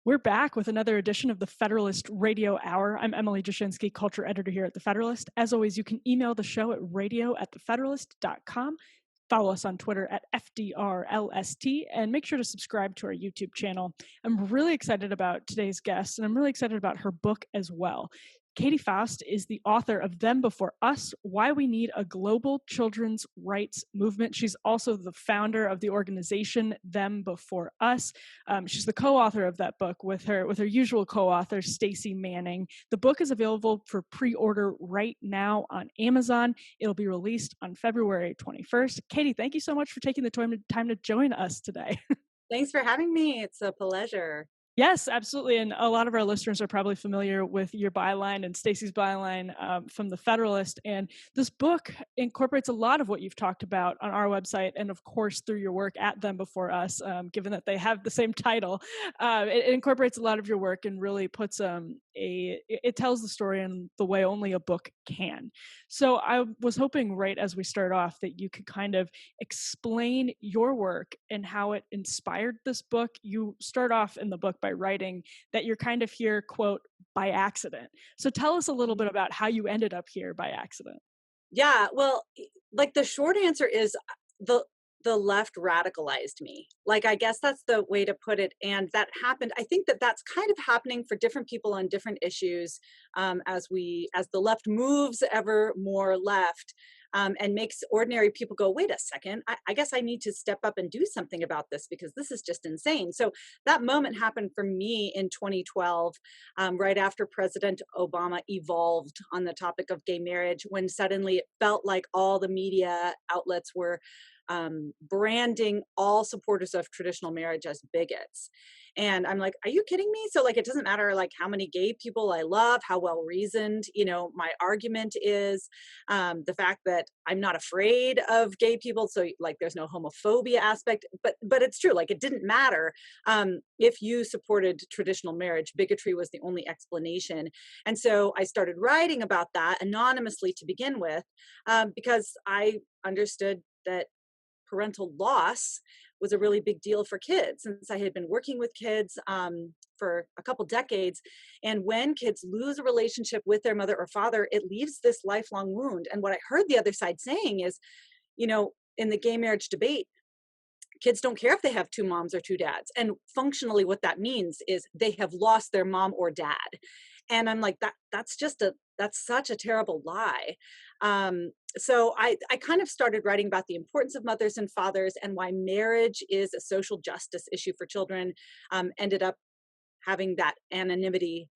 We're back with another edition of the Federalist Radio Hour. I'm Emily Jashinsky, culture editor here at the Federalist. As always, you can email the show at radio@thefederalist.com. Follow us on Twitter at FDRLST, and make sure to subscribe to our YouTube channel. I'm really excited about today's guest, and I'm really excited about her book as well. Katy Faust is the author of Them Before Us, Why We Need a Global Children's Rights Movement. She's also the founder of the organization Them Before Us. She's the co-author of that book with her usual co-author, Stacey Manning. The book is available for pre-order right now on Amazon. It'll be released on February 21st. Katy, thank you so much for taking the time to join us today. Thanks for having me. It's a pleasure. Yes, absolutely. And a lot of our listeners are probably familiar with your byline and Stacey's byline from the Federalist. And this book incorporates a lot of what you've talked about on our website and, of course, through your work at Them Before Us, given that they have the same title. It incorporates a lot of your work and really puts it tells the story in the way only a book can. So I was hoping right as we start off that you could kind of explain your work and how it inspired this book. You start off in the book by writing that you're kind of here, quote, by accident. So tell us a little bit about how you ended up here by accident. Yeah, well, like the short answer is the left radicalized me. Like, I guess that's the way to put it. And that happened. I think that that's kind of happening for different people on different issues as the left moves ever more left. And makes ordinary people go, wait a second, I guess I need to step up and do something about this because this is just insane. So that moment happened for me in 2012, right after President Obama evolved on the topic of gay marriage, when suddenly it felt like all the media outlets were branding all supporters of traditional marriage as bigots. And I'm like, are you kidding me? So like, it doesn't matter like how many gay people I love, how well reasoned, my argument is, the fact that I'm not afraid of gay people. So like, there's no homophobia aspect, but it's true. Like, it didn't matter. If you supported traditional marriage, bigotry was the only explanation. And so I started writing about that anonymously to begin with, because I understood that parental loss was a really big deal for kids, since I had been working with kids for a couple decades. And when kids lose a relationship with their mother or father, it leaves this lifelong wound. And what I heard the other side saying is, in the gay marriage debate, kids don't care if they have two moms or two dads. And functionally what that means is they have lost their mom or dad. And I'm like, that's such a terrible lie. So I kind of started writing about the importance of mothers and fathers and why marriage is a social justice issue for children. Ended up having that anonymity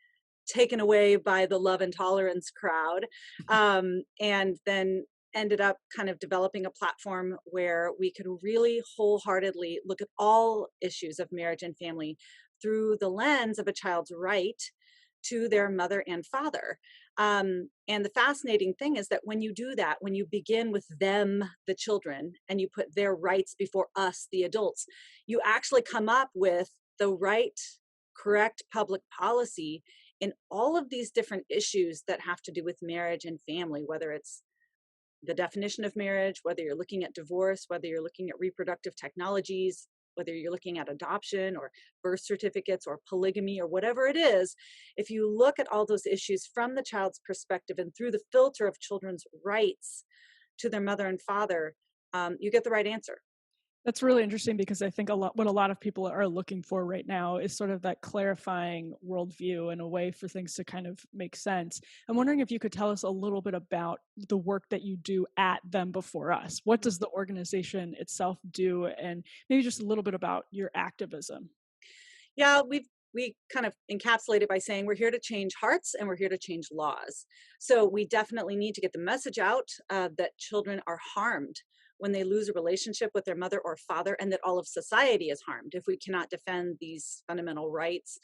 taken away by the love and tolerance crowd. And then ended up kind of developing a platform where we could really wholeheartedly look at all issues of marriage and family through the lens of a child's right to their mother and father. And the fascinating thing is that when you do that, when you begin with them, the children, and you put their rights before us, the adults, you actually come up with the right, correct public policy in all of these different issues that have to do with marriage and family, whether it's the definition of marriage, whether you're looking at divorce, whether you're looking at reproductive technologies, whether you're looking at adoption or birth certificates or polygamy or whatever it is. If you look at all those issues from the child's perspective and through the filter of children's rights to their mother and father, you get the right answer. That's really interesting because I think what a lot of people are looking for right now is sort of that clarifying worldview and a way for things to kind of make sense. I'm wondering if you could tell us a little bit about the work that you do at Them Before Us. What does the organization itself do? And maybe just a little bit about your activism. Yeah, we kind of encapsulate it by saying we're here to change hearts and we're here to change laws. So we definitely need to get the message out that children are harmed when they lose a relationship with their mother or father, and that all of society is harmed. If we cannot defend these fundamental rights,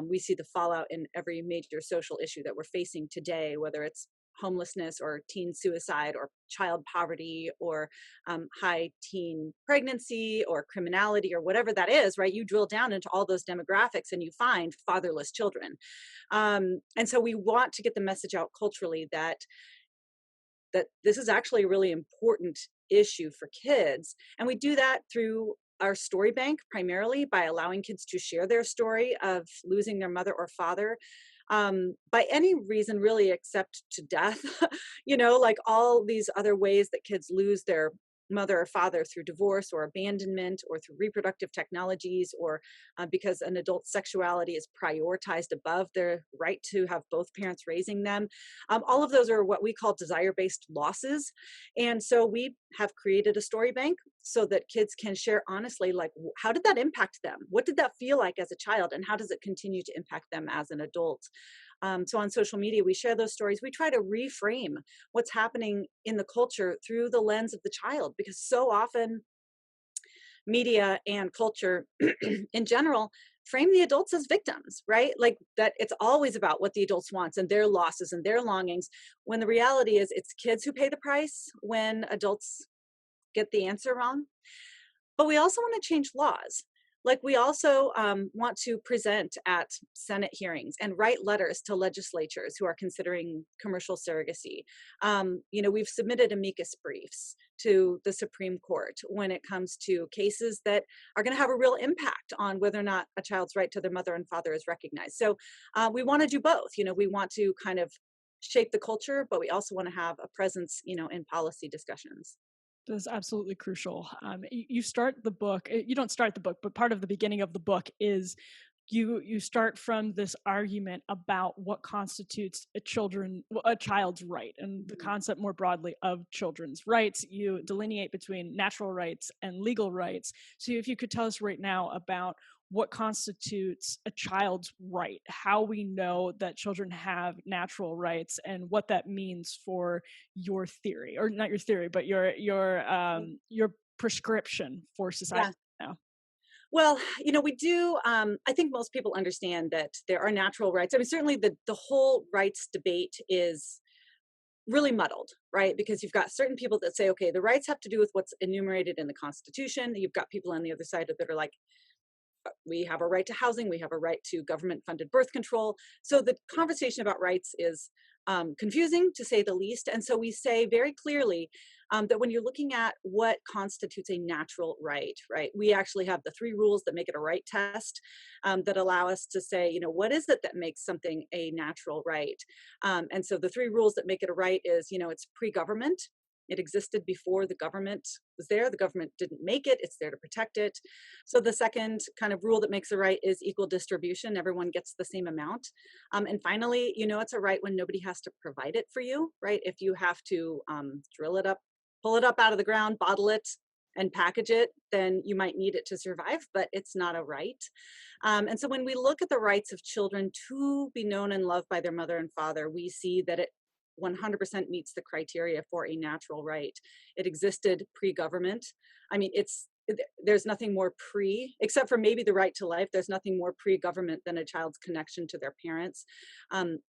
we see the fallout in every major social issue that we're facing today, whether it's homelessness or teen suicide or child poverty or high teen pregnancy or criminality or whatever that is, right? You drill down into all those demographics and you find fatherless children. And so we want to get the message out culturally that this is actually a really important issue for kids. And we do that through our story bank primarily by allowing kids to share their story of losing their mother or father, by any reason really except to death. Like all these other ways that kids lose their mother or father through divorce or abandonment or through reproductive technologies, or because an adult's sexuality is prioritized above their right to have both parents raising them. All of those are what we call desire-based losses. And so we have created a story bank so that kids can share honestly, like, how did that impact them? What did that feel like as a child? And how does it continue to impact them as an adult? So on social media, we share those stories. We try to reframe what's happening in the culture through the lens of the child, because so often media and culture in general frame the adults as victims, right? Like that it's always about what the adults want and their losses and their longings, when the reality is it's kids who pay the price when adults get the answer wrong. But we also want to change laws. Like we also want to present at Senate hearings and write letters to legislatures who are considering commercial surrogacy. We've submitted amicus briefs to the Supreme Court when it comes to cases that are going to have a real impact on whether or not a child's right to their mother and father is recognized. So we want to do both. We want to kind of shape the culture, but we also want to have a presence, in policy discussions. That's absolutely crucial. You start the book. You don't start the book, but part of the beginning of the book is you start from this argument about what constitutes a child's right, and the concept more broadly of children's rights. You delineate between natural rights and legal rights. So if you could tell us right now about what constitutes a child's right, how we know that children have natural rights, and what that means for your theory, or not your theory, but your prescription for society Yeah. now. Well, we do. I think most people understand that there are natural rights. I mean, certainly the whole rights debate is really muddled, right? Because you've got certain people that say, okay, the rights have to do with what's enumerated in the Constitution. You've got people on the other side that are like, we have a right to housing, we have a right to government funded birth control. So the conversation about rights is confusing, to say the least. And so we say very clearly that when you're looking at what constitutes a natural right, we actually have the 3 rules that make it a right test, that allow us to say, what is it that makes something a natural right? And so the 3 rules that make it a right is, it's pre-government. It existed before the government was there. The government didn't make it. It's there to protect it. So the second kind of rule that makes a right is equal distribution. Everyone gets the same amount. And finally, it's a right when nobody has to provide it for you, right? If you have to drill it up, pull it up out of the ground, bottle it, and package it, then you might need it to survive, but it's not a right. And so when we look at the rights of children to be known and loved by their mother and father, we see that it 100% meets the criteria for a natural right. It existed pre-government. I mean, there's nothing more except for maybe the right to life. There's nothing more pre-government than a child's connection to their parents.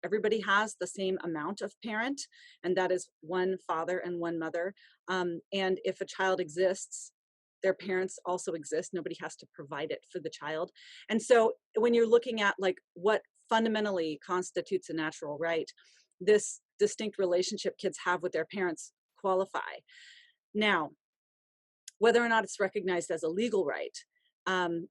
Everybody has the same amount of parent, and that is one father and one mother. And if a child exists, their parents also exist. Nobody has to provide it for the child. And so when you're looking at like what fundamentally constitutes a natural right, this distinct relationship kids have with their parents qualify. Now, whether or not it's recognized as a legal right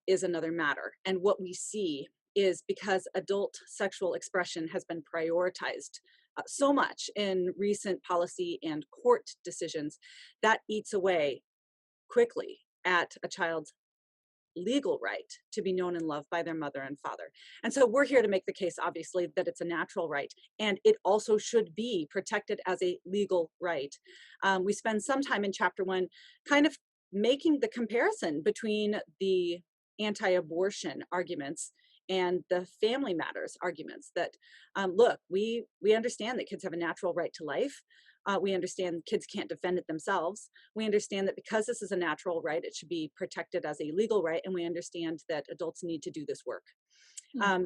is another matter. And what we see is, because adult sexual expression has been prioritized so much in recent policy and court decisions, that eats away quickly at a child's legal right to be known and loved by their mother and father. And so we're here to make the case, obviously, that it's a natural right, and it also should be protected as a legal right. We spend some time in chapter 1 kind of making the comparison between the anti-abortion arguments and the family matters arguments, that look, we understand that kids have a natural right to life. We understand kids can't defend it themselves. We understand that because this is a natural right, it should be protected as a legal right. And we understand that adults need to do this work.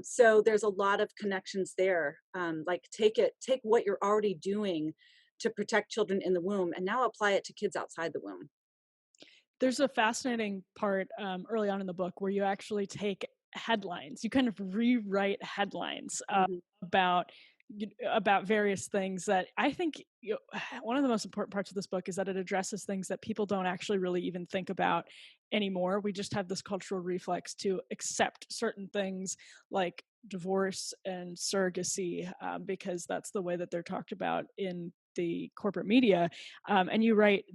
So there's a lot of connections there. Like take what you're already doing to protect children in the womb and now apply it to kids outside the womb. There's a fascinating part early on in the book where you actually take headlines. You kind of rewrite headlines about about various things that I think one of the most important parts of this book is that it addresses things that people don't actually really even think about anymore. We just have this cultural reflex to accept certain things like divorce and surrogacy because that's the way that they're talked about in the corporate media. And you write,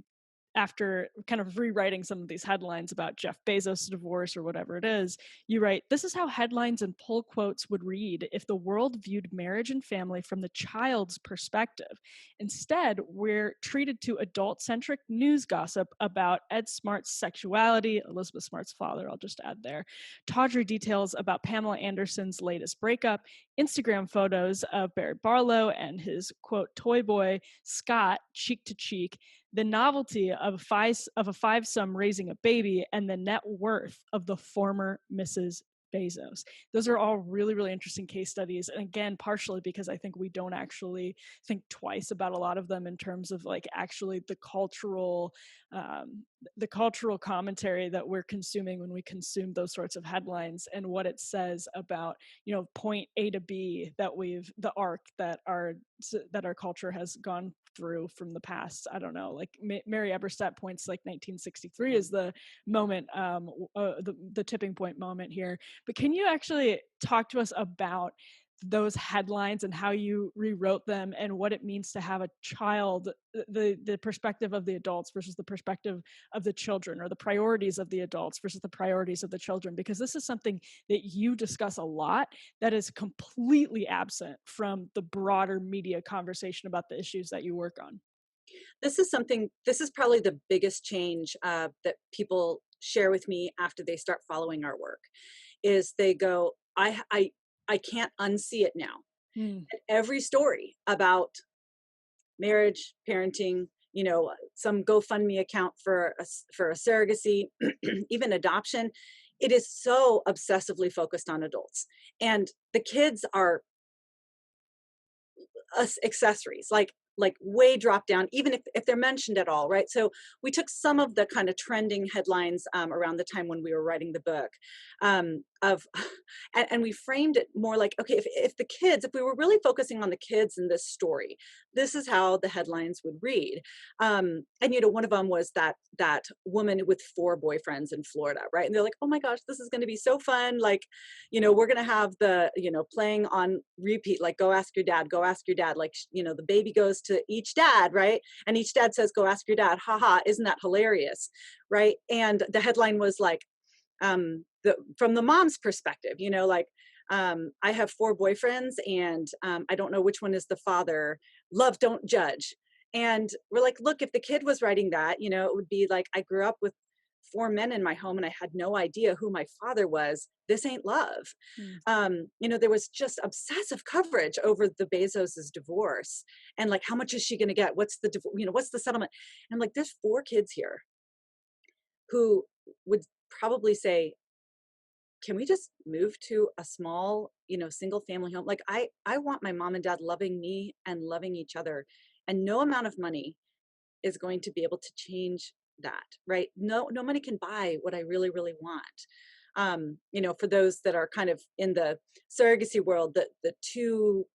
after kind of rewriting some of these headlines about Jeff Bezos' divorce or whatever it is, you write, "This is how headlines and pull quotes would read if the world viewed marriage and family from the child's perspective. Instead, we're treated to adult-centric news gossip about Ed Smart's sexuality," Elizabeth Smart's father, I'll just add there, "tawdry details about Pamela Anderson's latest breakup, Instagram photos of Barry Barlow and his, quote, toy boy, Scott, cheek to cheek, the novelty of a five-some raising a baby, and the net worth of the former Mrs. Bezos." Those are all really, really interesting case studies. And again, partially because I think we don't actually think twice about a lot of them in terms of like actually the cultural commentary that we're consuming when we consume those sorts of headlines and what it says about, point A to B that the arc that our culture has gone through from the past. I don't know, like Mary Eberstadt points like 1963 is the moment, the tipping point moment here. But can you actually talk to us about those headlines and how you rewrote them and what it means to have a child, the perspective of the adults versus the perspective of the children, or the priorities of the adults versus the priorities of the children? Because this is something that you discuss a lot that is completely absent from the broader media conversation about the issues that you work on. This is probably the biggest change that people share with me after they start following our work, is they go, I can't unsee it now. Hmm. Every story about marriage, parenting, some GoFundMe account for a surrogacy, even adoption, it is so obsessively focused on adults, and the kids are accessories, like way drop down, even if they're mentioned at all, right? So we took some of the kind of trending headlines around the time when we were writing the book, of and we framed it more like, okay, if we were really focusing on the kids in this story, this is how the headlines would read. And one of them was that woman with 4 boyfriends in Florida, right? And they're like, oh my gosh, this is going to be so fun, like, we're going to have the playing on repeat, like, go ask your dad, go ask your dad, like, the baby goes to each dad, right? And each dad says, go ask your dad, haha, isn't that hilarious, right? And the headline was like, from the mom's perspective, like, I have 4 boyfriends and I don't know which one is the father. Love, don't judge. And we're like, look, if the kid was writing that, it would be like, I grew up with 4 men in my home and I had no idea who my father was. This ain't love. There was just obsessive coverage over the Bezos's divorce and like, how much is she going to get? What's the settlement? And I'm like, there's 4 kids here who would probably say, can we just move to a small, single family home? Like, I want my mom and dad loving me and loving each other, and no amount of money is going to be able to change that, right? No money can buy what I really, really want. For those that are kind of in the surrogacy world, the 2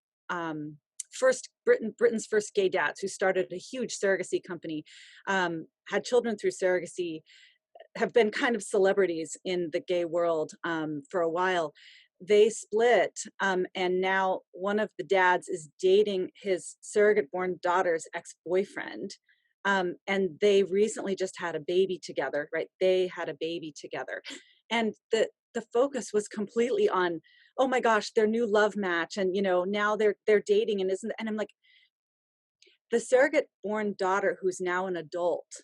Britain's first gay dads who started a huge surrogacy company, had children through surrogacy, have been kind of celebrities in the gay world for a while. They split, and now one of the dads is dating his surrogate-born daughter's ex-boyfriend, and they recently just had a baby together, right? They had a baby together, and the focus was completely on, oh my gosh, their new love match, and now they're dating, and I'm like, the surrogate-born daughter who's now an adult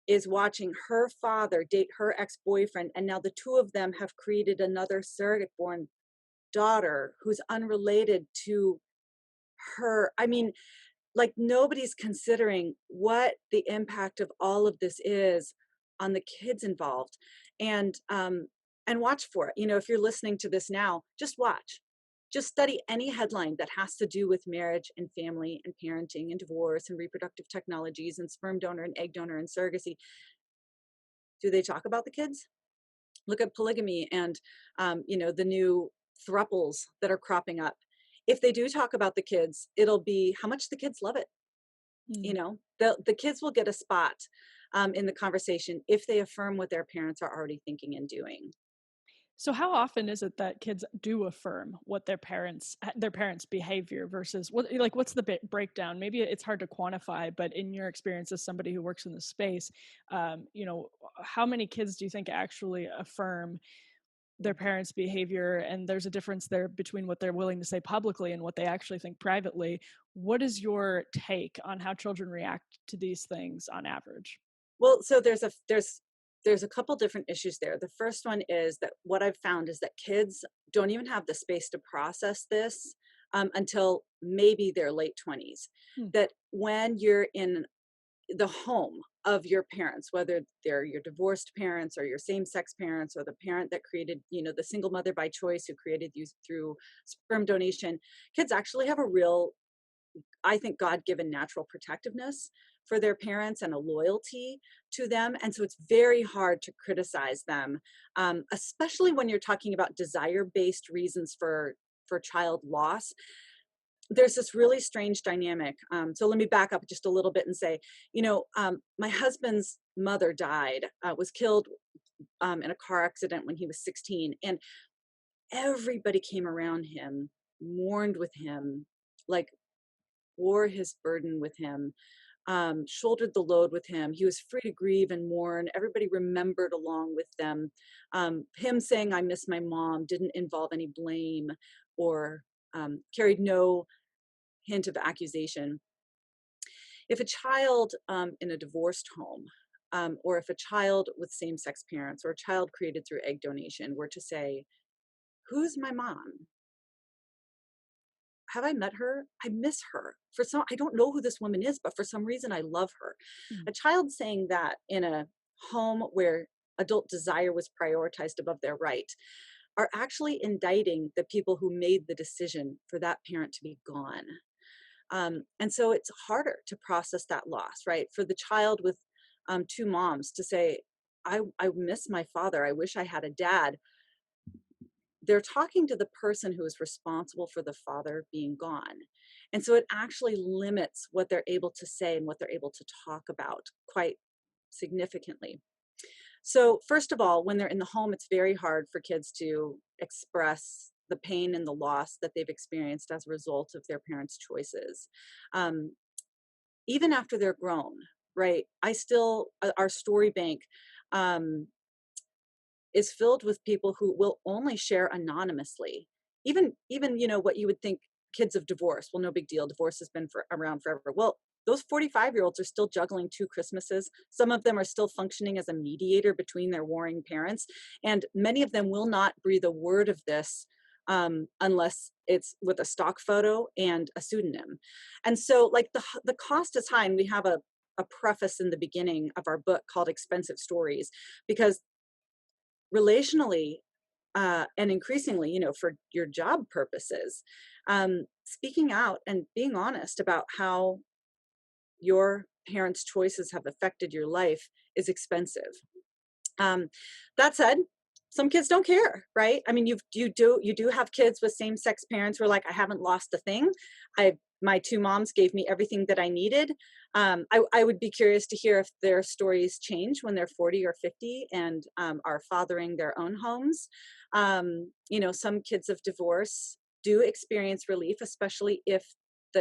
is watching her father date her ex-boyfriend, and now the 2 of them have created another surrogate-born daughter who's unrelated to her. I mean, like, nobody's considering what the impact of all of this is on the kids involved. And watch for it. If you're listening to this now, just watch. Just study any headline that has to do with marriage and family and parenting and divorce and reproductive technologies and sperm donor and egg donor and surrogacy. Do they talk about the kids? Look at polygamy and, the new thruples that are cropping up. if they do talk about the kids, it'll be how much the kids love it. You Mm. know, the kids will get a spot in the conversation if they affirm what their parents are already thinking and doing. So how often is it that kids do affirm what their parents' behavior versus what's the breakdown? Maybe it's hard to quantify, but in your experience as somebody who works in the space, how many kids do you think actually affirm their parents' behavior, and there's a difference there between what they're willing to say publicly and what they actually think privately? What is your take on how children react to these things on average? Well, so there's a couple different issues there. The first one is that what I've found is that kids don't even have the space to process this until maybe their late 20s. Hmm. That when you're in the home of your parents, whether they're your divorced parents or your same-sex parents or the parent that created, the single mother by choice who created you through sperm donation, kids actually have a real, I think, God-given natural protectiveness for their parents and a loyalty to them. And so it's very hard to criticize them, especially when you're talking about desire-based reasons for child loss. There's this really strange dynamic. So let me back up just a little bit and say, my husband's mother died, was killed in a car accident when he was 16. And everybody came around him, mourned with him, like bore his burden with him, shouldered the load with him. He was free to grieve and mourn. Everybody remembered along with them. Him saying, I miss my mom, didn't involve any blame or carried no hint of accusation. If a child in a divorced home, or if a child with same-sex parents or a child created through egg donation were to say, who's my mom? Have I met her? I miss her. I don't know who this woman is, but for some reason I love her. Mm. A child saying that in a home where adult desire was prioritized above their right are actually indicting the people who made the decision for that parent to be gone. And so it's harder to process that loss, right? For the child with two moms to say, I miss my father. I wish I had a dad. They're talking to the person who is responsible for the father being gone. And so it actually limits what they're able to say and what they're able to talk about quite significantly. So first of all, when they're in the home, it's very hard for kids to express the pain and the loss that they've experienced as a result of their parents' choices. Um, Even after they're grown, right? Our story bank um, is filled with people who will only share anonymously. Even what you would think kids of divorce, well, no big deal. Divorce has been around forever. Well, those 45-year-olds are still juggling two Christmases. Some of them are still functioning as a mediator between their warring parents. And many of them will not breathe a word of this unless it's with a stock photo and a pseudonym. And so like the cost is high. And we have a preface in the beginning of our book called Expensive Stories, because relationally and increasingly, for your job purposes, speaking out and being honest about how your parents' choices have affected your life is expensive. That said, some kids don't care, right? I mean, you do have kids with same-sex parents who are like, I haven't lost a thing. My two moms gave me everything that I needed. I would be curious to hear if their stories change when they're 40 or 50 and are fathering their own homes. Some kids of divorce do experience relief, especially if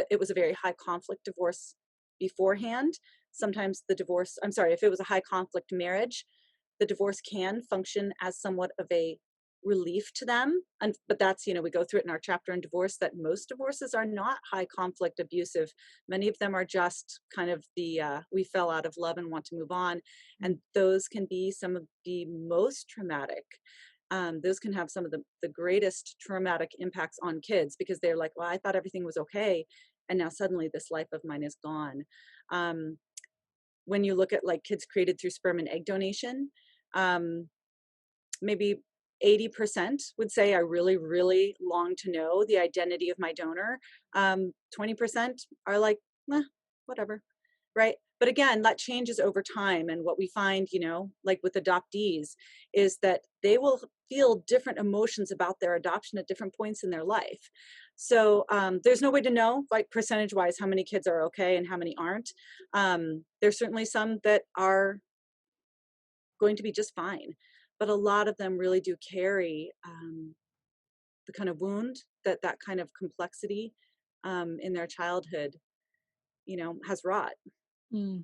it was a very high conflict divorce beforehand. Sometimes if it was a high conflict marriage, the divorce can function as somewhat of a relief to them. But that's, we go through it in our chapter on divorce, that most divorces are not high conflict abusive. Many of them are just kind of we fell out of love and want to move on. And those can be some of the most traumatic. Those can have some of the greatest traumatic impacts on kids, because they're like, well, I thought everything was okay, and now suddenly this life of mine is gone. When you look at like kids created through sperm and egg donation, maybe 80% would say, I really, really long to know the identity of my donor. 20% are like, whatever, right? But again, that changes over time. And what we find, like with adoptees, is that they will feel different emotions about their adoption at different points in their life. So there's no way to know, like percentage wise, how many kids are okay and how many aren't. There's certainly some that are going to be just fine, but a lot of them really do carry the kind of wound that kind of complexity in their childhood, has wrought. Mm.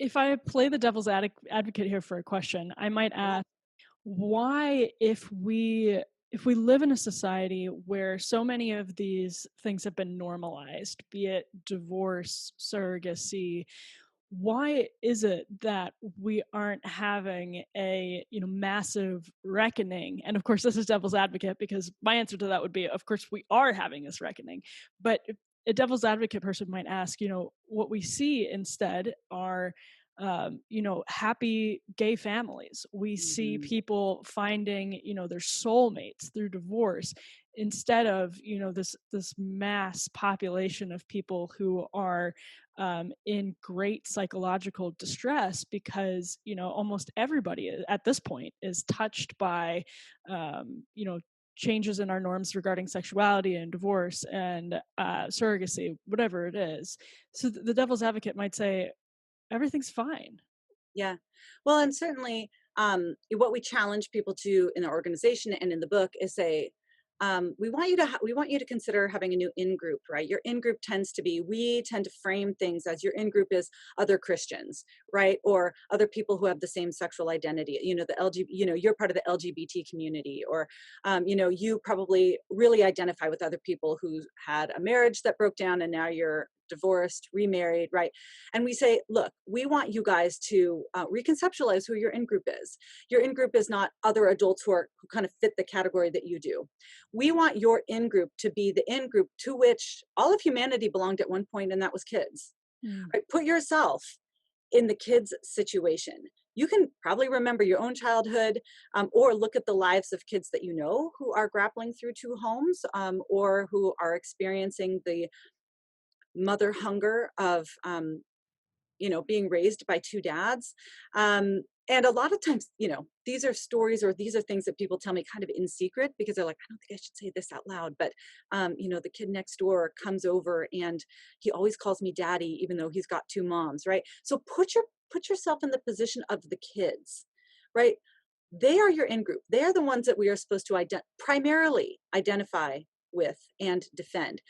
If I play the devil's advocate here for a question, I might Yeah. ask, why, if we live in a society where so many of these things have been normalized, be it divorce, surrogacy, why is it that we aren't having a massive reckoning? And of course, this is devil's advocate, because my answer to that would be, of course we are having this reckoning. But a devil's advocate person might ask, what we see instead are happy gay families. We see Mhm. people finding their soulmates through divorce, instead of this mass population of people who are in great psychological distress, because almost everybody at this point is touched by changes in our norms regarding sexuality and divorce and surrogacy, whatever it is. So the devil's advocate might say everything's fine. Yeah. Well, and certainly what we challenge people to in the organization and in the book is say, we want you to consider having a new in group, right? Your in group we tend to frame things as your in group is other Christians, right? Or other people who have the same sexual identity, the you're part of the LGBT community, or, you probably really identify with other people who had a marriage that broke down and now you're divorced, remarried, right? And we say, look, we want you guys to reconceptualize who your in group is. Your in group is not other adults who kind of fit the category that you do. We want your in group to be the in group to which all of humanity belonged at one point, and that was kids. Mm. Right? Put yourself in the kids' situation. You can probably remember your own childhood, or look at the lives of kids that you know who are grappling through two homes, or who are experiencing the mother hunger of being raised by two dads. And a lot of times, these are stories or these are things that people tell me kind of in secret, because they're like, I don't think I should say this out loud, but the kid next door comes over and he always calls me daddy, even though he's got two moms, right? So put yourself in the position of the kids, right? They are your in group. They are the ones that we are supposed to primarily identify with and defend.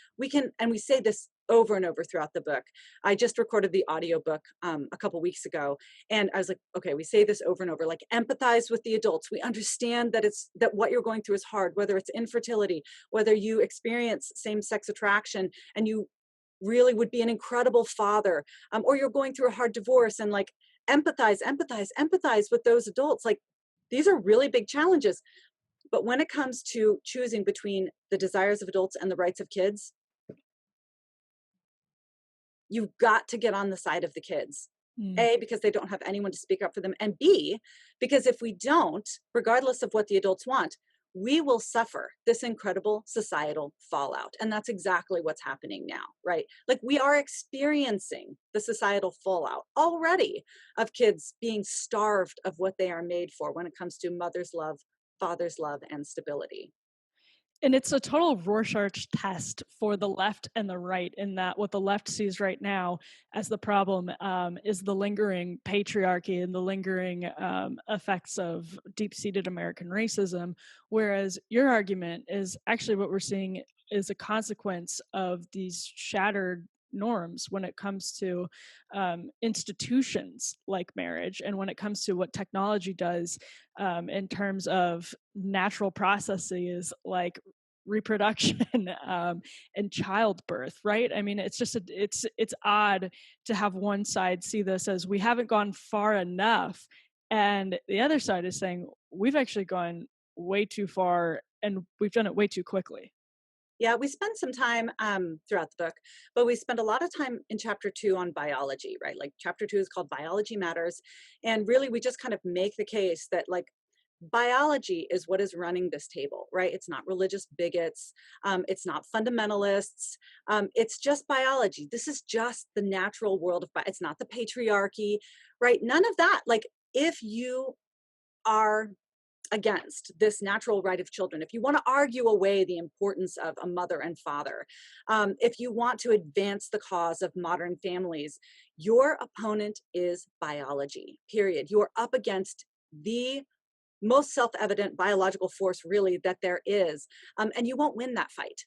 And we say this over and over throughout the book. I just recorded the audiobook a couple weeks ago, and I was like, okay, we say this over and over, like empathize with the adults. We understand that what you're going through is hard, whether it's infertility, whether you experience same-sex attraction and you really would be an incredible father, or you're going through a hard divorce, and like empathize with those adults. Like, these are really big challenges. But when it comes to choosing between the desires of adults and the rights of kids, you've got to get on the side of the kids. Mm. A, because they don't have anyone to speak up for them. And B, because if we don't, regardless of what the adults want, we will suffer this incredible societal fallout. And that's exactly what's happening now, right? Like, we are experiencing the societal fallout already of kids being starved of what they are made for when it comes to mother's love, father's love, and stability. And it's a total Rorschach test for the left and the right, in that what the left sees right now as the problem is the lingering patriarchy and the lingering effects of deep-seated American racism, whereas your argument is actually what we're seeing is a consequence of these shattered norms when it comes to institutions like marriage, and when it comes to what technology does in terms of natural processes like reproduction and childbirth, right? I mean, it's just it's odd to have one side see this as we haven't gone far enough, and the other side is saying we've actually gone way too far and we've done it way too quickly. Yeah, we spend some time throughout the book, but we spend a lot of time in chapter 2 on biology, right? Like, chapter 2 is called Biology Matters. And really, we just kind of make the case that, like, biology is what is running this table, right? It's not religious bigots. It's not fundamentalists. It's just biology. This is just the natural world of, it's not the patriarchy, right? None of that. Like, if you are against this natural right of children, if you want to argue away the importance of a mother and father, if you want to advance the cause of modern families, your opponent is biology, period. You are up against the most self-evident biological force, really, that there is, and you won't win that fight.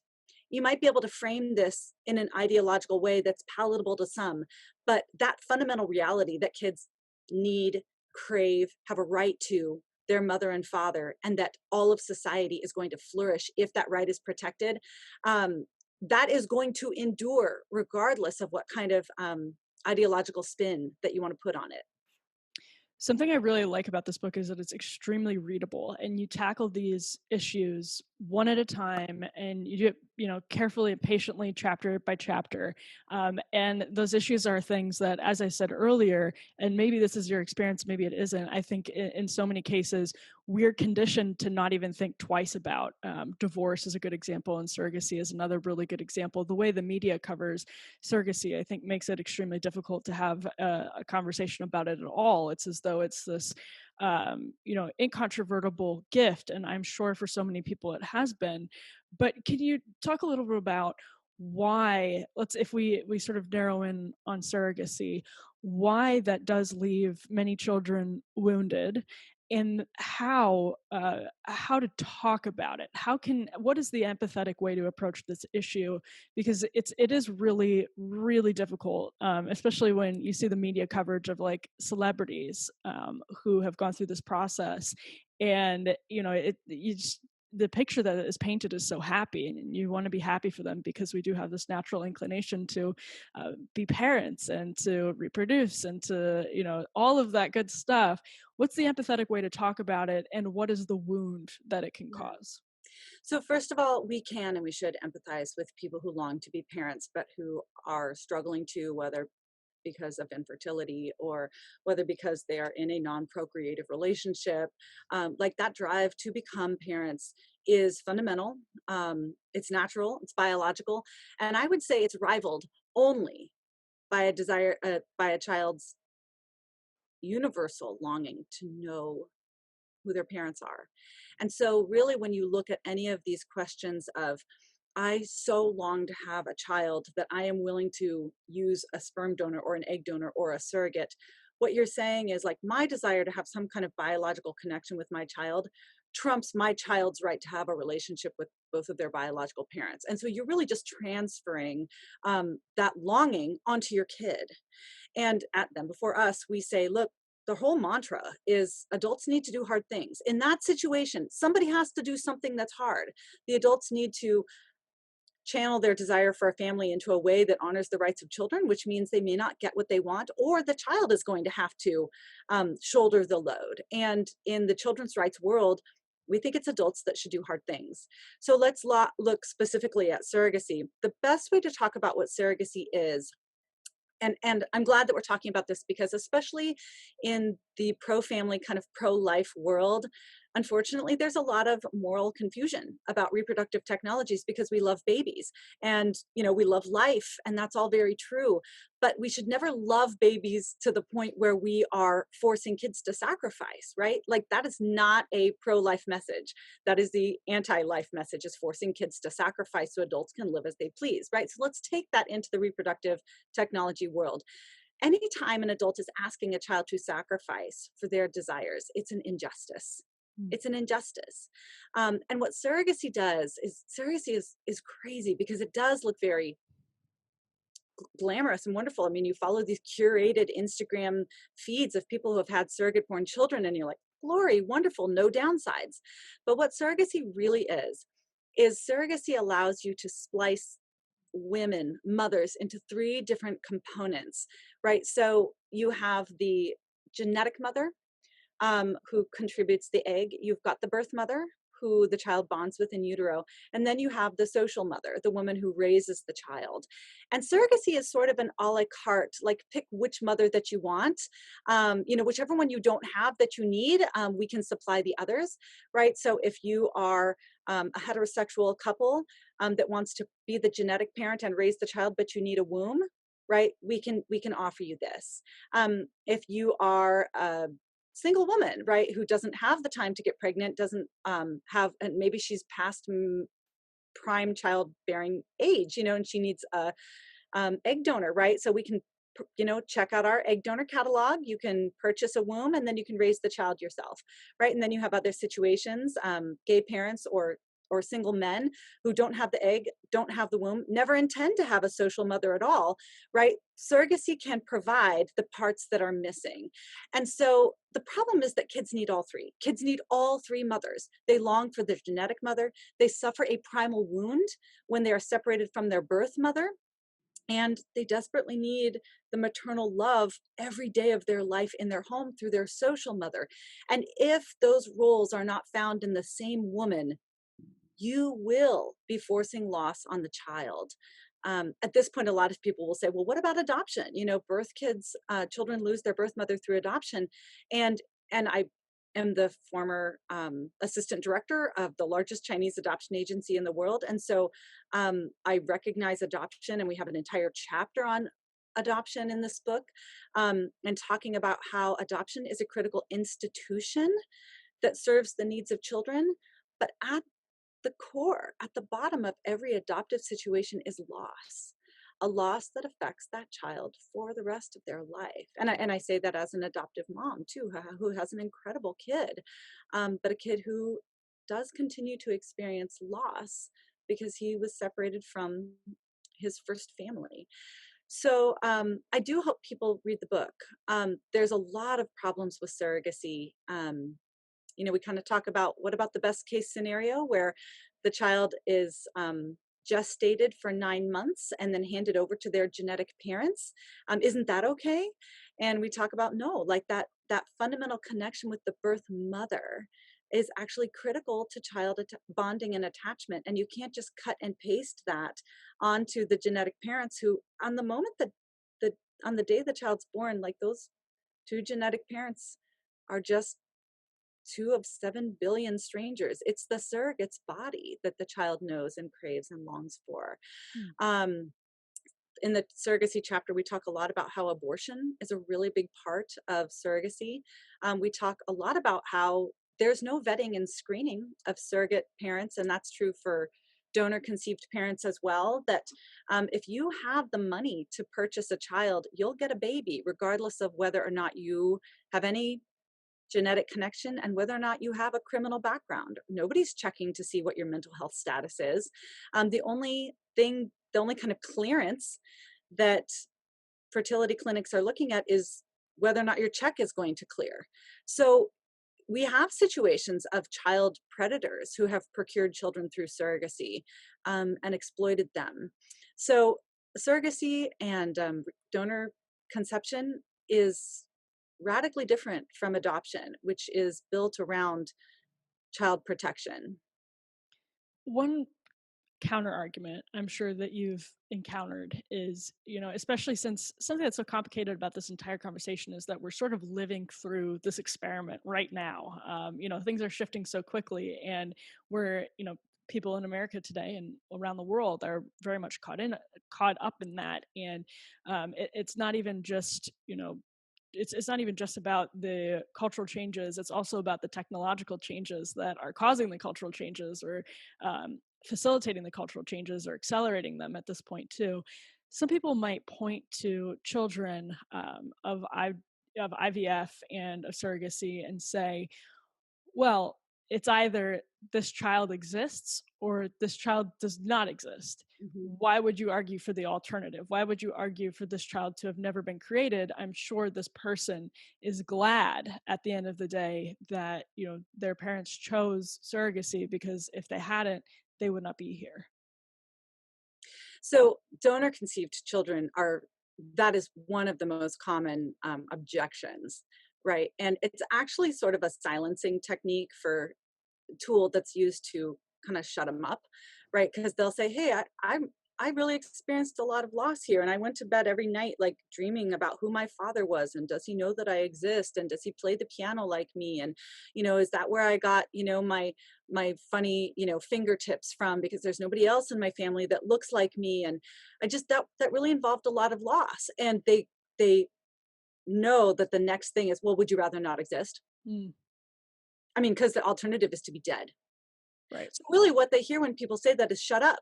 You might be able to frame this in an ideological way that's palatable to some, but that fundamental reality that kids need, crave, have a right to their mother and father, and that all of society is going to flourish if that right is protected, that is going to endure regardless of what kind of ideological spin that you want to put on it. Something I really like about this book is that it's extremely readable, and you tackle these issues one at a time, and you do it, carefully and patiently, chapter by chapter. And those issues are things that, as I said earlier, and maybe this is your experience, maybe it isn't, I think in so many cases, we're conditioned to not even think twice about. Divorce is a good example, and surrogacy is another really good example. The way the media covers surrogacy, I think, makes it extremely difficult to have a conversation about it at all. It's as though it's this incontrovertible gift, and I'm sure for so many people it has been. But can you talk a little bit about why, if we sort of narrow in on surrogacy, why that does leave many children wounded, and how to talk about it? What is the empathetic way to approach this issue? Because it is really, really difficult, especially when you see the media coverage of like celebrities who have gone through this process, and the picture that is painted is so happy, and you want to be happy for them because we do have this natural inclination to be parents and to reproduce and to all of that good stuff. What's the empathetic way to talk about it, and what is the wound that it can cause? So first of all, we can and we should empathize with people who long to be parents, but who are struggling to, whether because of infertility or whether because they are in a non-procreative relationship. Like, that drive to become parents is fundamental. It's natural, it's biological. And I would say it's rivaled only by a desire, by a child's universal longing to know who their parents are. And so really, when you look at any of these questions of, I so long to have a child that I am willing to use a sperm donor or an egg donor or a surrogate, what you're saying is, like, my desire to have some kind of biological connection with my child trumps my child's right to have a relationship with both of their biological parents. And so you're really just transferring that longing onto your kid. And at them, before us, we say, look, the whole mantra is adults need to do hard things. In that situation, somebody has to do something that's hard. The adults need to channel their desire for a family into a way that honors the rights of children, which means they may not get what they want, or the child is going to have to shoulder the load. And in the children's rights world, we think it's adults that should do hard things. So let's look specifically at surrogacy. The best way to talk about what surrogacy is, and I'm glad that we're talking about this, because especially in the pro-family, kind of pro-life world, unfortunately, there's a lot of moral confusion about reproductive technologies, because we love babies and we love life, and that's all very true. But we should never love babies to the point where we are forcing kids to sacrifice, right? Like, that is not a pro-life message. That is the anti-life message, is forcing kids to sacrifice so adults can live as they please, right? So let's take that into the reproductive technology world. Anytime an adult is asking a child to sacrifice for their desires, it's an injustice. It's an injustice. And what surrogacy does is, surrogacy is crazy, because it does look very glamorous and wonderful. I mean, you follow these curated Instagram feeds of people who have had surrogate born children, and you're like, glory, wonderful, no downsides. But what surrogacy really is surrogacy allows you to splice women, mothers, into three different components, right? So you have the genetic mother, who contributes the egg. You've got the birth mother, who the child bonds with in utero. And then you have the social mother, the woman who raises the child. And surrogacy is sort of an a la carte, like pick which mother that you want. Whichever one you don't have that you need, we can supply the others, right? So if you are a heterosexual couple that wants to be the genetic parent and raise the child, but you need a womb, right? We can offer you this. If you are a single woman, right, who doesn't have the time to get pregnant, doesn't have, and maybe she's past prime childbearing age, and she needs a egg donor, right? So we can check out our egg donor catalog. You can purchase a womb and then you can raise the child yourself, right? And then you have other situations, gay parents or single men who don't have the egg, don't have the womb, never intend to have a social mother at all, right? Surrogacy can provide the parts that are missing. And so the problem is that kids need all three. Kids need all three mothers. They long for their genetic mother. They suffer a primal wound when they are separated from their birth mother. And they desperately need the maternal love every day of their life in their home through their social mother. And if those roles are not found in the same woman, you will be forcing loss on the child. At this point, a lot of people will say, well, what about adoption? Children lose their birth mother through adoption. And I am the former assistant director of the largest Chinese adoption agency in the world. And so I recognize adoption, and we have an entire chapter on adoption in this book, and talking about how adoption is a critical institution that serves the needs of children. But at the core, at the bottom of every adoptive situation is loss, a loss that affects that child for the rest of their life. And I say that as an adoptive mom too, who has an incredible kid, but a kid who does continue to experience loss because he was separated from his first family. So I do hope people read the book. There's a lot of problems with surrogacy. We kind of talk about, what about the best case scenario where the child is gestated for 9 months and then handed over to their genetic parents? Isn't that okay? And we talk about, no, like that fundamental connection with the birth mother is actually critical to child bonding and attachment. And you can't just cut and paste that onto the genetic parents who, on the moment on the day the child's born, like those two genetic parents are just 2 of 7 billion strangers. It's the surrogate's body that the child knows and craves and longs for. In the surrogacy chapter, we talk a lot about how abortion is a really big part of surrogacy. We talk a lot about how there's no vetting and screening of surrogate parents, and that's true for donor conceived parents as well, that if you have the money to purchase a child, you'll get a baby regardless of whether or not you have any genetic connection and whether or not you have a criminal background. Nobody's checking to see what your mental health status is. The only kind of clearance that fertility clinics are looking at is whether or not your check is going to clear. So we have situations of child predators who have procured children through surrogacy and exploited them. So surrogacy and donor conception is radically different from adoption, which is built around child protection. One counter argument I'm sure that you've encountered is, especially since something that's so complicated about this entire conversation is that we're sort of living through this experiment right now. Things are shifting so quickly, and we're, people in America today and around the world are very much caught up in that. And it's not even just, it's not even just about the cultural changes. It's also about the technological changes that are causing the cultural changes, or facilitating the cultural changes, or accelerating them at this point too. Some people might point to children of IVF and of surrogacy and say, well, it's either this child exists or this child does not exist. Mm-hmm. Why would you argue for the alternative? Why would you argue for this child to have never been created? I'm sure this person is glad at the end of the day that, their parents chose surrogacy, because if they hadn't, they would not be here. So donor conceived children that is one of the most common objections, right? And it's actually sort of a silencing technique for tool that's used to kind of shut them up, right? Because they'll say, hey, I really experienced a lot of loss here, and I went to bed every night like dreaming about who my father was, and does he know that I exist, and does he play the piano like me, and is that where I got my funny fingertips from, because there's nobody else in my family that looks like me. And I just that really involved a lot of loss, and they know that the next thing is, well, would you rather not exist? Mm, I mean, because the alternative is to be dead. right. So really what they hear when people say that is shut up,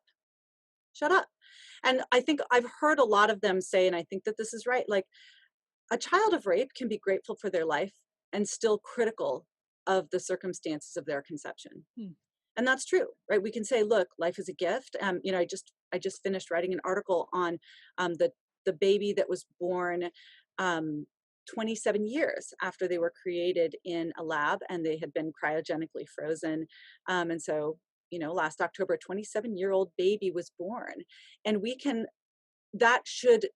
shut up. And I think I've heard a lot of them say, and I think that this is right, like, a child of rape can be grateful for their life and still critical of the circumstances of their conception. Mm, And that's true, right? We can say, look, life is a gift. I just finished writing an article on the baby that was born um, 27 years after they were created in a lab, and they had been cryogenically frozen. And so, last October, a 27-year-old baby was born, and that should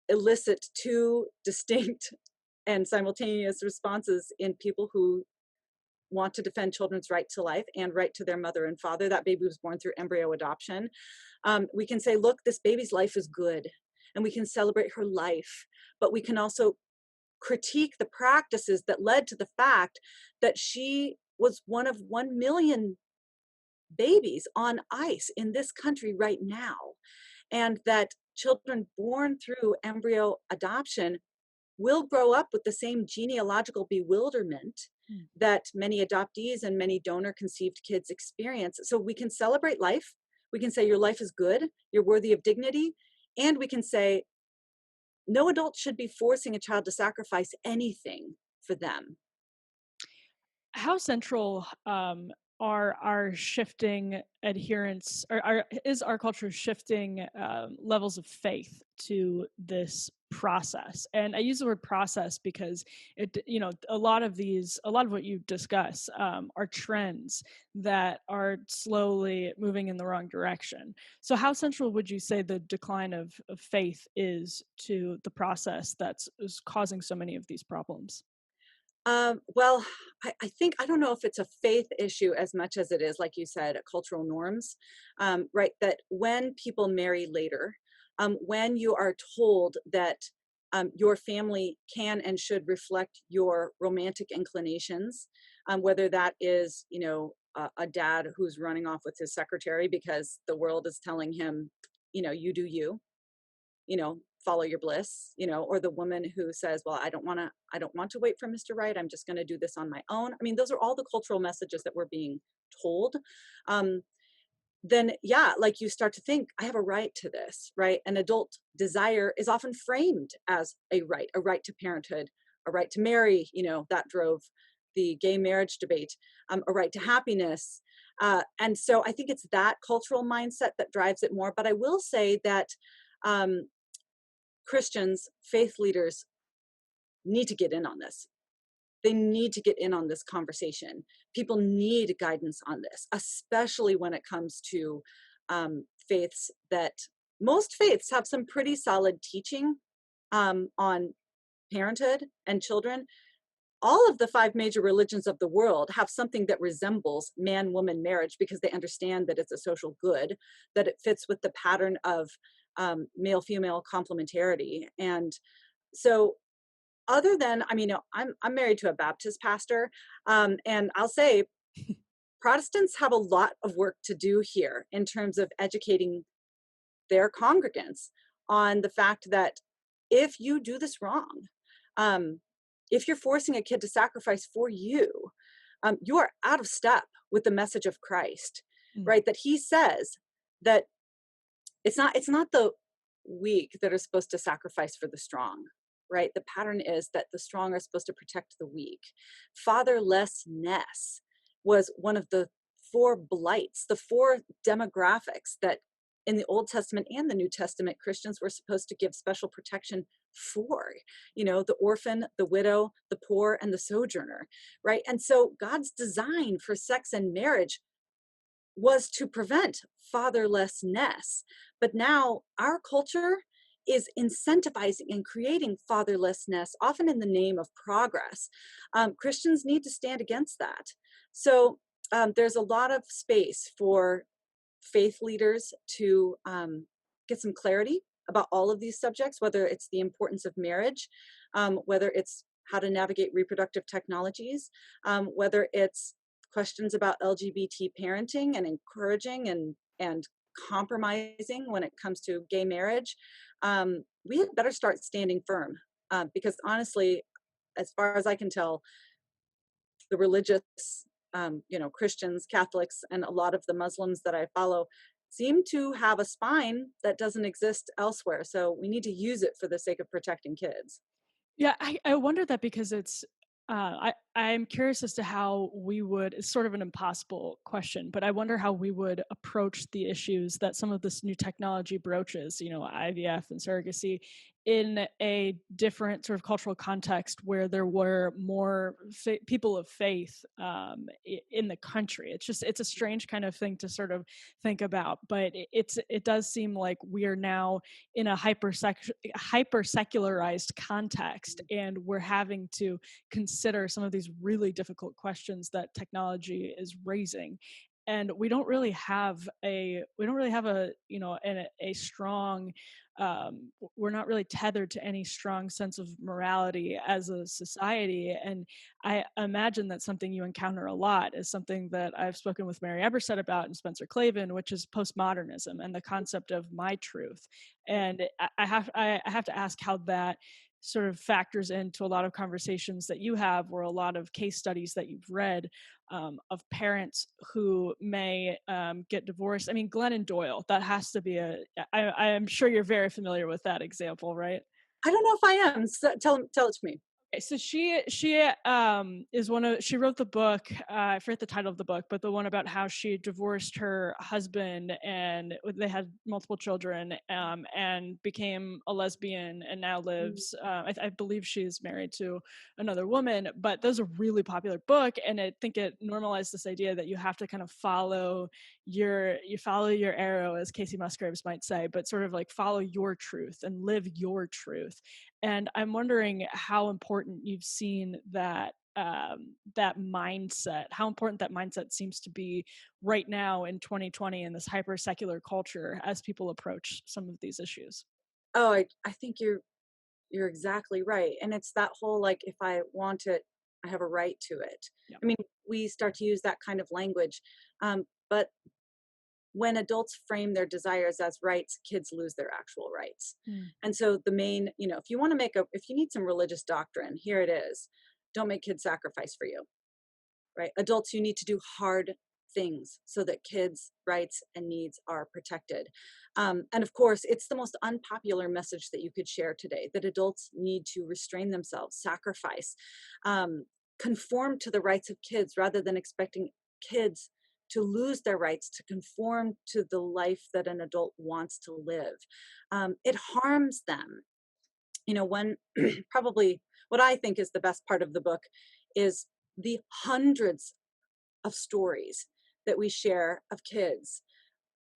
elicit two distinct and simultaneous responses in people who want to defend children's right to life and right to their mother and father. That baby was born through embryo adoption. We can say, look, this baby's life is good, and we can celebrate her life, but we can also critique the practices that led to the fact that she was one of 1 million babies on ice in this country right now, and that children born through embryo adoption will grow up with the same genealogical bewilderment mm. that many adoptees and many donor conceived kids experience. So we can celebrate life. We can say your life is good, you're worthy of dignity. And we can say no adult should be forcing a child to sacrifice anything for them. How central are our shifting adherence, or is our culture shifting levels of faith to this process? And I use the word process because a lot of what you discuss are trends that are slowly moving in the wrong direction. So how central would you say the decline of faith is to the process that's is causing so many of these problems? Well, I think, I don't know if it's a faith issue as much as it is, like you said, cultural norms, right? That when people marry later, when you are told that your family can and should reflect your romantic inclinations, whether that is, a dad who's running off with his secretary because the world is telling him, you do you, follow your bliss, or the woman who says, well, I don't want to wait for Mr. Right. I'm just going to do this on my own. I mean, those are all the cultural messages that we're being told. Um, then yeah, like, you start to think, I have a right to this, right? An adult desire is often framed as a right to parenthood, a right to marry, that drove the gay marriage debate, a right to happiness. And so I think it's that cultural mindset that drives it more. But I will say that um, Christians, faith leaders, need to get in on this. They need to get in on this conversation. People need guidance on this, especially when it comes to faiths that most faiths have some pretty solid teaching on parenthood and children. All of the 5 major religions of the world have something that resembles man-woman marriage because they understand that it's a social good, that it fits with the pattern of male-female complementarity. And so, other than, I mean, I'm married to a Baptist pastor, and I'll say Protestants have a lot of work to do here in terms of educating their congregants on the fact that if you do this wrong, um, if you're forcing a kid to sacrifice for you, you are out of step with the message of Christ, Mm, right? That he says that it's not the weak that are supposed to sacrifice for the strong, right? The pattern is that the strong are supposed to protect the weak. Fatherlessness was one of the 4 blights, the 4 demographics that in the Old Testament and the New Testament Christians were supposed to give special protection for, the orphan, the widow, the poor, and the sojourner, right? And so God's design for sex and marriage was to prevent fatherlessness. But now our culture is incentivizing and creating fatherlessness, often in the name of progress. Christians need to stand against that. So there's a lot of space for faith leaders to get some clarity about all of these subjects, whether it's the importance of marriage, whether it's how to navigate reproductive technologies, whether it's questions about LGBT parenting and encouraging and compromising when it comes to gay marriage. We had better start standing firm because honestly, as far as I can tell, the religious, Christians, Catholics, and a lot of the Muslims that I follow seem to have a spine that doesn't exist elsewhere. So we need to use it for the sake of protecting kids. Yeah, I wonder that because I'm curious as to how we would, it's sort of an impossible question, but I wonder how we would approach the issues that some of this new technology broaches, IVF and surrogacy, in a different sort of cultural context where there were more people of faith in the country. It's a strange kind of thing to sort of think about, but it does seem like we are now in a hyper secularized context, and we're having to consider some of these really difficult questions that technology is raising. And we don't really have a a strong, we're not really tethered to any strong sense of morality as a society. And I imagine that something you encounter a lot is something that I've spoken with Mary Eberstadt about and Spencer Clavin, which is postmodernism and the concept of my truth. And I have to ask how that sort of factors into a lot of conversations that you have, or a lot of case studies that you've read, of parents who may get divorced. I mean, Glennon Doyle, that has to be I'm sure you're very familiar with that example, right? I don't know if I am. So tell it to me. Okay, so she wrote the book, I forget the title of the book, but the one about how she divorced her husband and they had multiple children, and became a lesbian, and now Mm. lives, I believe she's married to another woman. But that was a really popular book, and I think it normalized this idea that you have to kind of follow your arrow, as Casey Musgraves might say, but sort of like follow your truth and live your truth. And I'm wondering how important you've seen that mindset, how important that mindset seems to be right now in 2020 in this hyper secular culture as people approach some of these issues. Oh, I think you're exactly right. And it's that whole like if I want it, I have a right to it. Yeah. I mean, we start to use that kind of language. But when adults frame their desires as rights, kids lose their actual rights. Mm. And so the main, if you want to if you need some religious doctrine, here it is. Don't make kids sacrifice for you, right? Adults, you need to do hard things so that kids' rights and needs are protected. And of course, it's the most unpopular message that you could share today, that adults need to restrain themselves, sacrifice, um, conform to the rights of kids rather than expecting kids to lose their rights to conform to the life that an adult wants to live. It harms them. When probably what I think is the best part of the book is the hundreds of stories that we share of kids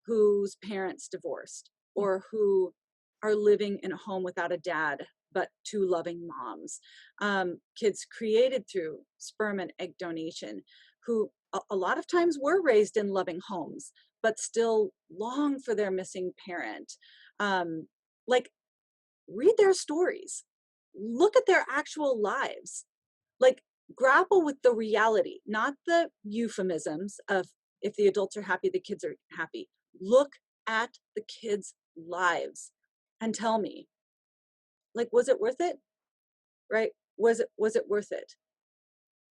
whose parents divorced or who are living in a home without a dad but two loving moms, kids created through sperm and egg donation who a lot of times were raised in loving homes but still long for their missing parent. Like, read their stories, look at their actual lives, like grapple with the reality, not the euphemisms of if the adults are happy, the kids are happy. Look at the kids' lives and tell me, like, was it worth it? Right? Was it worth it?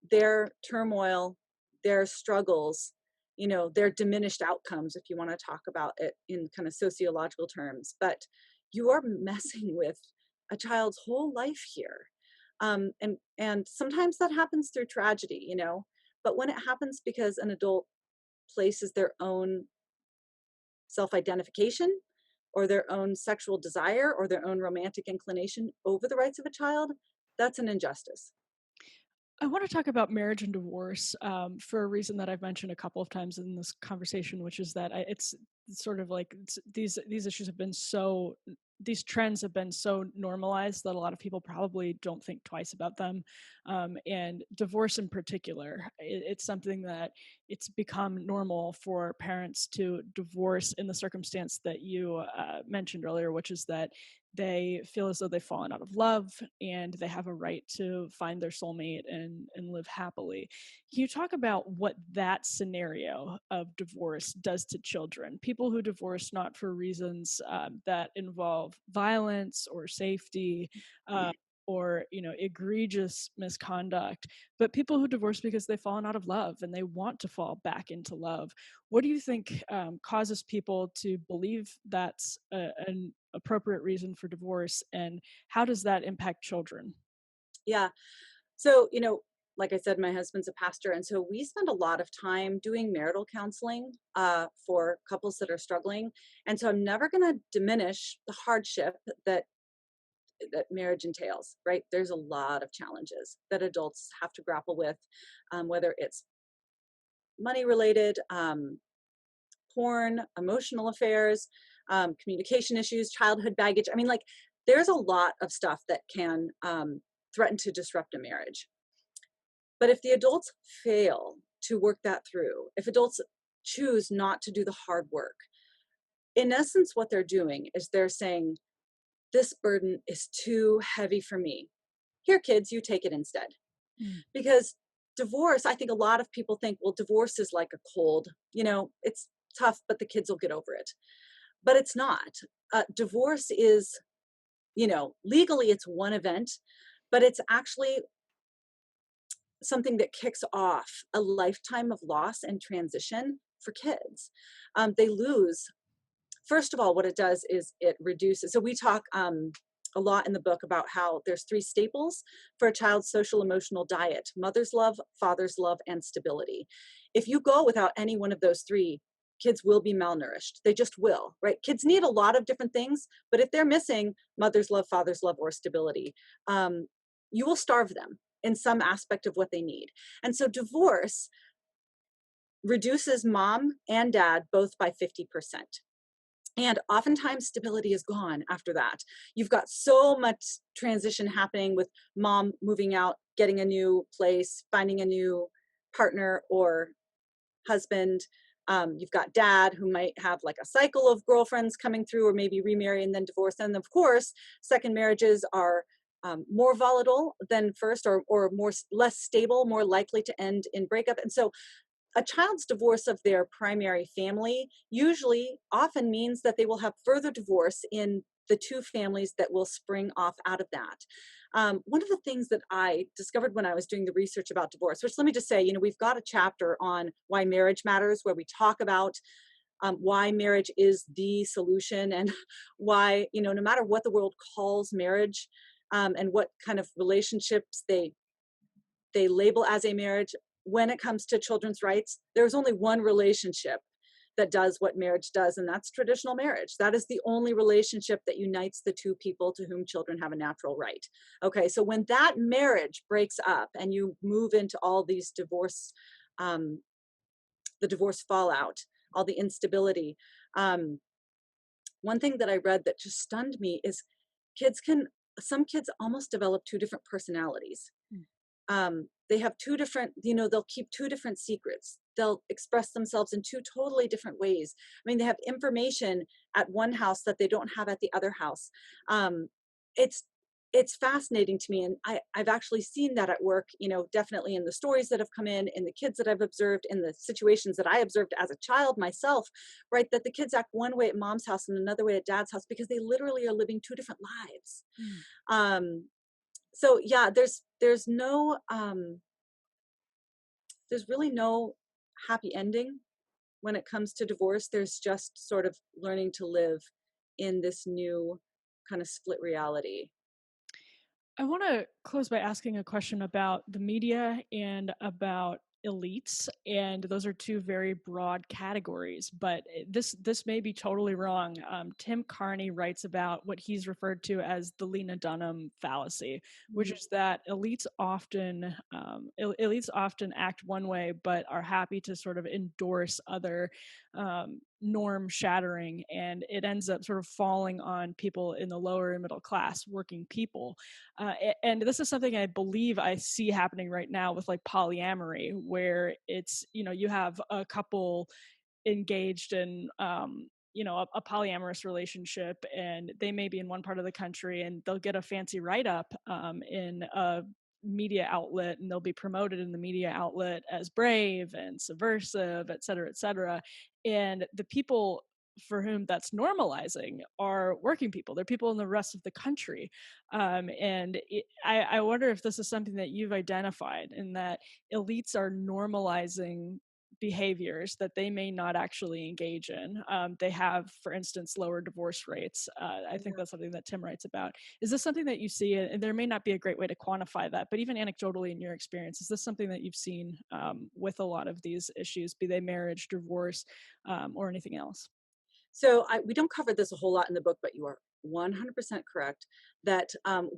Their turmoil, their struggles, their diminished outcomes, if you want to talk about it in kind of sociological terms. But you are messing with a child's whole life here. And sometimes that happens through tragedy, but when it happens because an adult places their own self-identification or their own sexual desire or their own romantic inclination over the rights of a child, that's an injustice. I want to talk about marriage and divorce, for a reason that I've mentioned a couple of times in this conversation, which is that it's sort of like these issues have been these trends have been so normalized that a lot of people probably don't think twice about them. and divorce in particular. It's something that it's become normal for parents to divorce in the circumstance that you mentioned earlier, which is that they feel as though they've fallen out of love and they have a right to find their soulmate and live happily. Can you talk about what that scenario of divorce does to children? People who divorce not for reasons that involve violence or safety, uh, or egregious misconduct, but people who divorce because they've fallen out of love and they want to fall back into love. What do you think causes people to believe that's an appropriate reason for divorce, and how does that impact children? Yeah. So, like I said, my husband's a pastor. And so we spend a lot of time doing marital counseling for couples that are struggling. And so I'm never going to diminish the hardship that marriage entails, right? There's a lot of challenges that adults have to grapple with, whether it's money related, porn, emotional affairs, communication issues, childhood baggage. I mean, like, there's a lot of stuff that can threaten to disrupt a marriage. But if the adults fail to work that through, if adults choose not to do the hard work, in essence, what they're doing is they're saying, this burden is too heavy for me. Here, kids, you take it instead. Mm. Because divorce, I think a lot of people think, well, divorce is like a cold, it's tough, but the kids will get over it. But it's not. Divorce is, legally it's one event, but it's actually something that kicks off a lifetime of loss and transition for kids. They lose. First of all, what it does is it reduces. So we talk a lot in the book about how there's 3 staples for a child's social emotional diet: mother's love, father's love, and stability. If you go without any one of those 3, kids will be malnourished. They just will, right? Kids need a lot of different things, but if they're missing mother's love, father's love, or stability, you will starve them in some aspect of what they need. And so divorce reduces mom and dad both by 50%. And oftentimes stability is gone after that. You've got so much transition happening with mom moving out, getting a new place, finding a new partner or husband. You've got dad who might have like a cycle of girlfriends coming through, or maybe remarry and then divorce. And of course, second marriages are more volatile than first, or less stable, more likely to end in breakup. And so a child's divorce of their primary family usually often means that they will have further divorce in the 2 families that will spring off out of that. One of the things that I discovered when I was doing the research about divorce, which, let me just say, we've got a chapter on why marriage matters, where we talk about why marriage is the solution, and why, no matter what the world calls marriage, and what kind of relationships they label as a marriage, when it comes to children's rights, there's only one relationship that does what marriage does, and that's traditional marriage. That is the only relationship that unites the 2 people to whom children have a natural right. Okay, so when that marriage breaks up and you move into all these divorce, the divorce fallout, all the instability, one thing that I read that just stunned me is some kids almost develop 2 different personalities. They have 2 different, they'll keep 2 different secrets. They'll express themselves in 2 totally different ways. I mean, they have information at one house that they don't have at the other house. It's it's fascinating to me, and I've actually seen that at work. Definitely in the stories that have come in the kids that I've observed, in the situations that I observed as a child myself. Right, that the kids act one way at mom's house and another way at dad's house because they literally are living 2 different lives. Mm. So yeah, there's no there's really no happy ending when it comes to divorce. There's just sort of learning to live in this new kind of split reality. I want to close by asking a question about the media and about elites, and those are 2 very broad categories, but this may be totally wrong. Tim Carney writes about what he's referred to as the Lena Dunham fallacy, which is that elites often act one way but are happy to sort of endorse other norm shattering, and it ends up sort of falling on people in the lower and middle class, working people. And this is something I believe I see happening right now with like polyamory, where it's, you have a couple engaged in a polyamorous relationship, and they may be in one part of the country, and they'll get a fancy write-up in a media outlet, and they'll be promoted in the media outlet as brave and subversive, et cetera, et cetera. And the people for whom that's normalizing are working people. They're people in the rest of the country. I wonder if this is something that you've identified, in that elites are normalizing behaviors that they may not actually engage in. They have, for instance, lower divorce rates. I think that's something that Tim writes about. Is this something that you see? And there may not be a great way to quantify that, but even anecdotally in your experience, is this something that you've seen with a lot of these issues, be they marriage, divorce, or anything else? So we don't cover this a whole lot in the book, but you are 100% correct that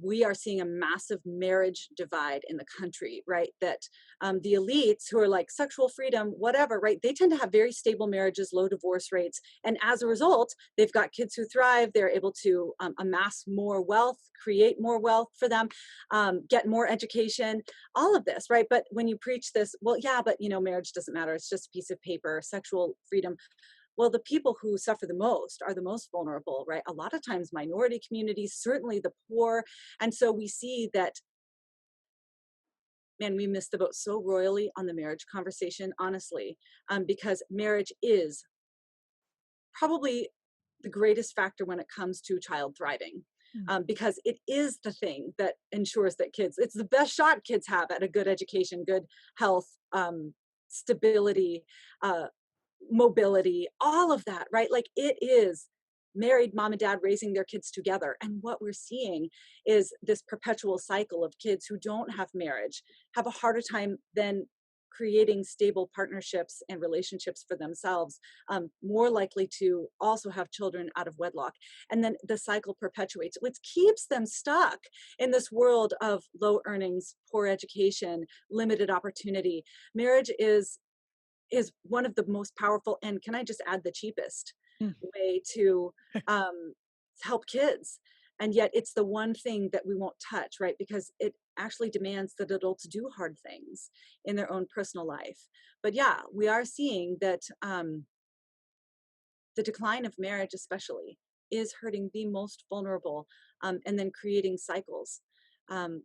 we are seeing a massive marriage divide in the country, right? That the elites who are like sexual freedom, whatever, right? They tend to have very stable marriages, low divorce rates. And as a result, they've got kids who thrive. They're able to amass more wealth, create more wealth for them, get more education, all of this, right? But when you preach this, well, yeah, but marriage doesn't matter. It's just a piece of paper, sexual freedom. Well, the people who suffer the most are the most vulnerable, right? A lot of times minority communities, certainly the poor. And so we see that, man, we missed the boat so royally on the marriage conversation, honestly, because marriage is probably the greatest factor when it comes to child thriving. Because it is the thing that ensures that it's the best shot kids have at a good education, good health, stability, mobility, all of that, right? Like it is married mom and dad raising their kids together. And what we're seeing is this perpetual cycle of kids who don't have marriage have a harder time than creating stable partnerships and relationships for themselves, more likely to also have children out of wedlock. And then the cycle perpetuates, which keeps them stuck in this world of low earnings, poor education, limited opportunity. Marriage is one of the most powerful, and can I just add, the cheapest way to help kids. And yet it's the one thing that we won't touch, right? Because it actually demands that adults do hard things in their own personal life. But yeah, we are seeing that the decline of marriage especially is hurting the most vulnerable, and then creating cycles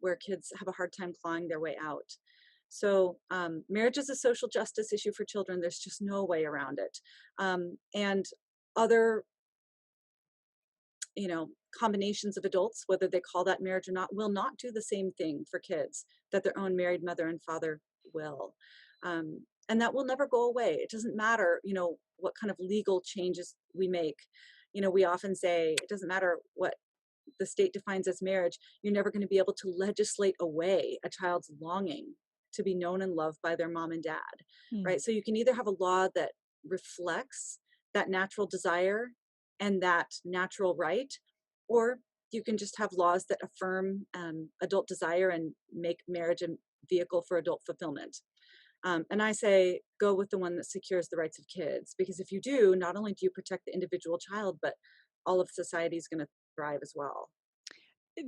where kids have a hard time clawing their way out. So marriage is a social justice issue for children. There's just no way around it. And other, combinations of adults, whether they call that marriage or not, will not do the same thing for kids that their own married mother and father will. And that will never go away. It doesn't matter, what kind of legal changes we make. We often say it doesn't matter what the state defines as marriage, you're never going to be able to legislate away a child's longing to be known and loved by their mom and dad, right? So you can either have a law that reflects that natural desire and that natural right, or you can just have laws that affirm adult desire and make marriage a vehicle for adult fulfillment. And I say, go with the one that secures the rights of kids, because if you do, not only do you protect the individual child, but all of society is going to thrive as well.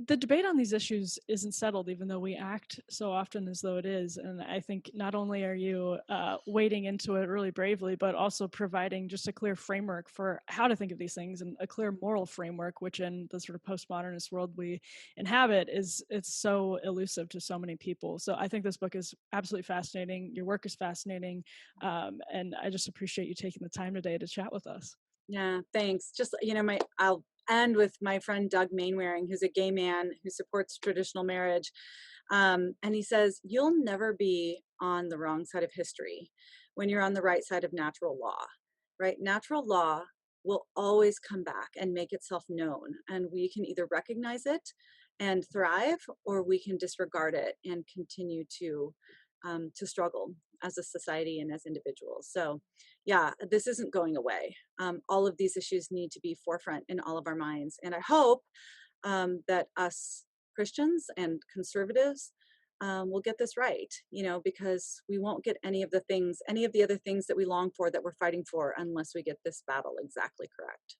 The debate on these issues isn't settled, even though we act so often as though it is. And I think not only are you wading into it really bravely, but also providing just a clear framework for how to think of these things, and a clear moral framework, which in the sort of postmodernist world we inhabit it's so elusive to so many people. So I think this book is absolutely fascinating. Your work is fascinating. And I just appreciate you taking the time today to chat with us. Yeah, thanks. Just, I'll end with my friend Doug Mainwaring, who's a gay man who supports traditional marriage. And he says, you'll never be on the wrong side of history when you're on the right side of natural law, right? Natural law will always come back and make itself known. And we can either recognize it and thrive, or we can disregard it and continue to struggle as a society and as individuals. So yeah, this isn't going away. All of these issues need to be forefront in all of our minds. And I hope that us Christians and conservatives we'll get this right, because we won't get any of the other things that we long for, that we're fighting for, unless we get this battle exactly correct.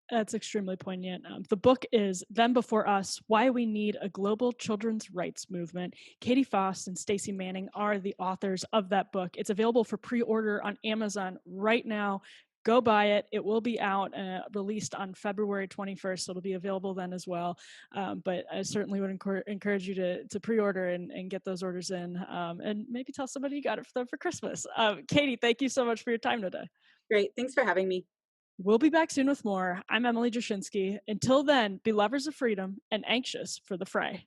That's extremely poignant. The book is Them Before Us, Why We Need a Global Children's Rights Movement. Katy Faust and Stacey Manning are the authors of that book. It's available for pre-order on Amazon right now. Go buy it. It will be out, released on February 21st, so it'll be available then as well. But I certainly would encourage you to pre-order and get those orders in, and maybe tell somebody you got it for them for Christmas. Katy, thank you so much for your time today. Great. Thanks for having me. We'll be back soon with more. I'm Emily Jashinsky. Until then, be lovers of freedom and anxious for the fray.